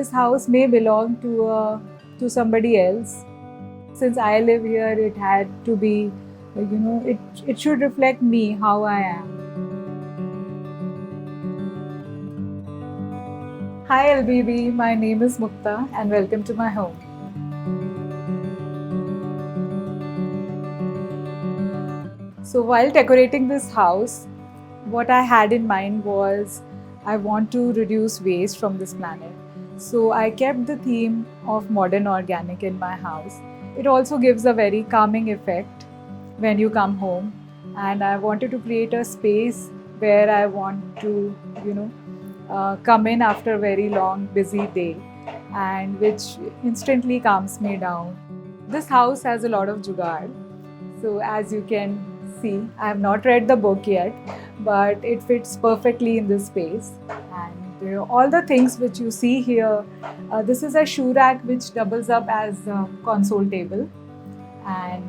this house may belong to somebody else. Since I live here, it had to be, it should reflect me, how I am. Hi LBB, my name is Mukta and welcome to my home. So while decorating this house, what I had in mind was I want to reduce waste from this planet. So I kept the theme of modern organic in my house. It also gives a very calming effect when you come home, and I wanted to create a space where I want to, come in after a very long, busy day, and which instantly calms me down. This house has a lot of jugaad. So as you can see, I have not read the book yet, but it fits perfectly in this space. And all the things which you see here, this is a shoe rack which doubles up as a console table. And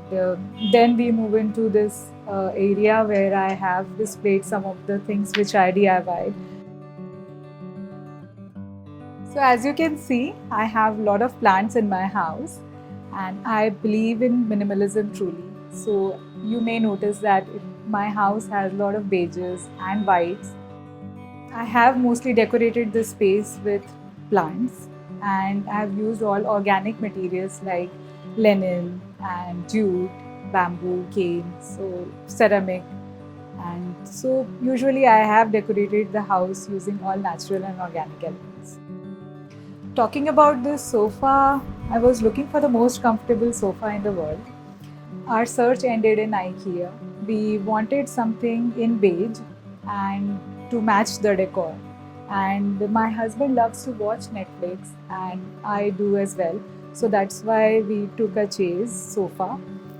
then we move into this area where I have displayed some of the things which I DIY'd. So as you can see, I have a lot of plants in my house, and I believe in minimalism truly. So you may notice that my house has a lot of beiges and whites. I have mostly decorated this space with plants, and I have used all organic materials like linen and jute, bamboo, cane, so ceramic. And so usually I have decorated the house using all natural and organic elements. Talking about this sofa, I was looking for the most comfortable sofa in the world. Our search ended in IKEA. We wanted something in beige and to match the decor. And my husband loves to watch Netflix, and I do as well. So that's why we took a chaise sofa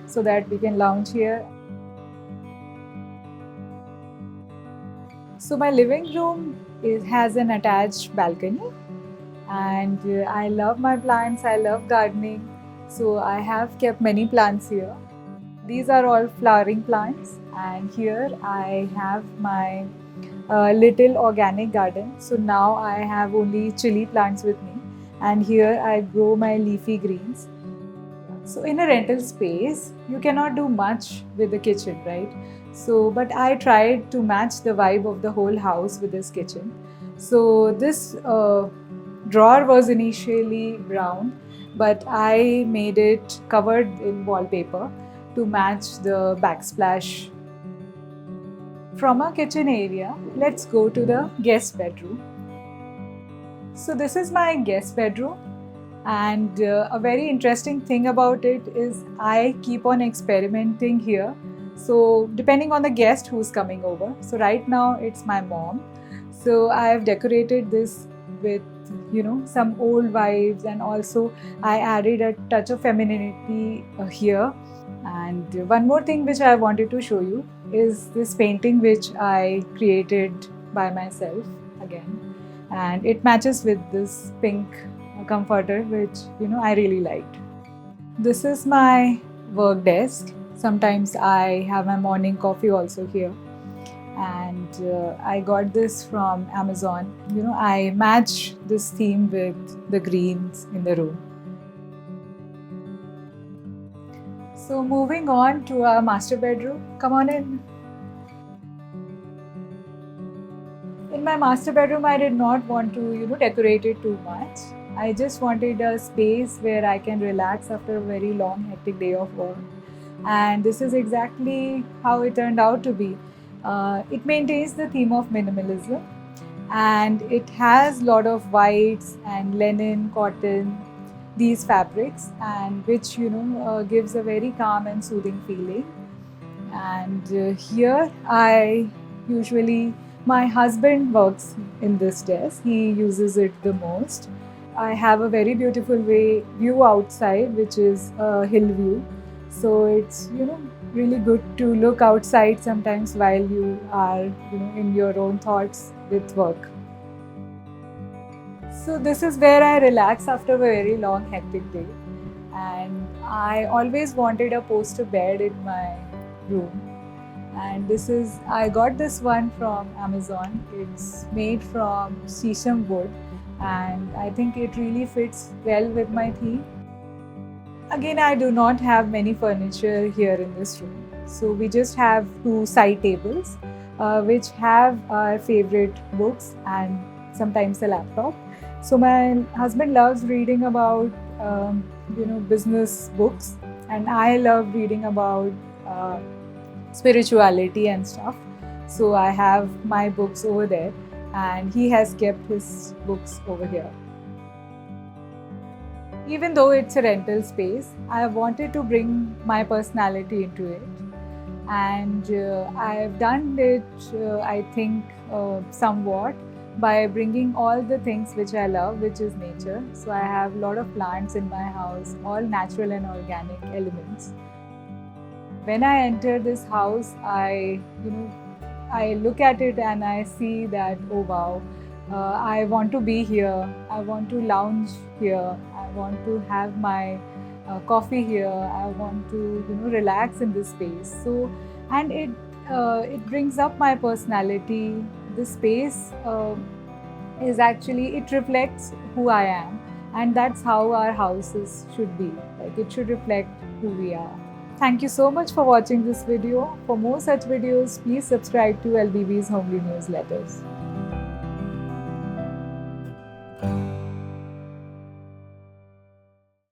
so that we can lounge here. So my living room has an attached balcony, and I love my plants, I love gardening, so I have kept many plants here. These are all flowering plants, and here I have my little organic garden. So now I have only chili plants with me, and here I grow my leafy greens. So in a rental space, you cannot do much with the kitchen, right? So, but I tried to match the vibe of the whole house with this kitchen. So this drawer was initially brown, but I made it covered in wallpaper to match the backsplash. From our kitchen area, let's go to the guest bedroom. So this is my guest bedroom, and a very interesting thing about it is I keep on experimenting here. So depending on the guest who's coming over. So right now it's my mom. So I have decorated this with some old vibes, and also I added a touch of femininity here. And one more thing which I wanted to show you is this painting which I created by myself again, and it matches with this pink comforter which I really liked. This is my work desk. Sometimes I have my morning coffee also here, and I got this from Amazon. I match this theme with the greens in the room. So moving on to our master bedroom. Come on in. In my master bedroom, I did not want to decorate it too much. I just wanted a space where I can relax after a very long hectic day of work. And this is exactly how it turned out to be. It maintains the theme of minimalism, and it has a lot of whites and linen, cotton, these fabrics, and which gives a very calm and soothing feeling. And here I usually, my husband works in this desk, he uses it the most. I have a very beautiful view outside, which is a hill view. So it's really good to look outside sometimes while you are in your own thoughts with work. So this is where I relax after a very long hectic day, and I always wanted a poster bed in my room, and I got this one from Amazon. It's made from sesame wood, and I think it really fits well with my theme. Again, I do not have many furniture here in this room. So we just have two side tables, which have our favorite books and sometimes a laptop. So my husband loves reading about, business books, and I love reading about uh, spirituality and stuff. So I have my books over there, and he has kept his books over here. Even though it's a rental space, I wanted to bring my personality into it. And I've done it, I think, somewhat by bringing all the things which I love, which is nature. So I have a lot of plants in my house, all natural and organic elements. When I enter this house, I look at it and I see that, oh wow, I want to be here. I want to lounge here. I want to have my coffee here. I want to, relax in this space. So, and it brings up my personality. The space is actually, it reflects who I am, and that's how our houses should be. Like, it should reflect who we are. Thank you so much for watching this video. For more such videos, please subscribe to LBV's Homely Newsletters.